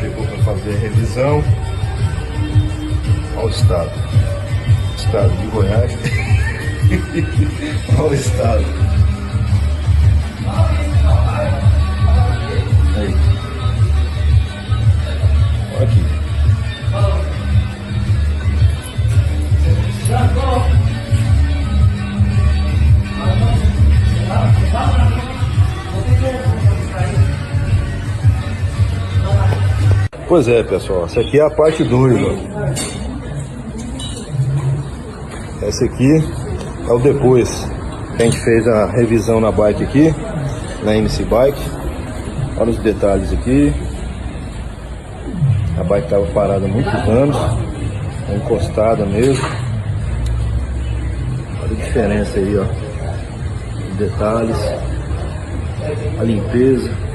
chegou para fazer a revisão. Olha o estado de Goiás. Olha o estado. Aí. Olha aqui. Pois é, pessoal, essa aqui é a parte 2, ó. Esse aqui é o depois que a gente fez a revisão na bike aqui, na MC Bike. Olha os detalhes aqui. A bike estava parada há muitos anos, encostada mesmo. Olha a diferença aí, ó. Os detalhes, a limpeza.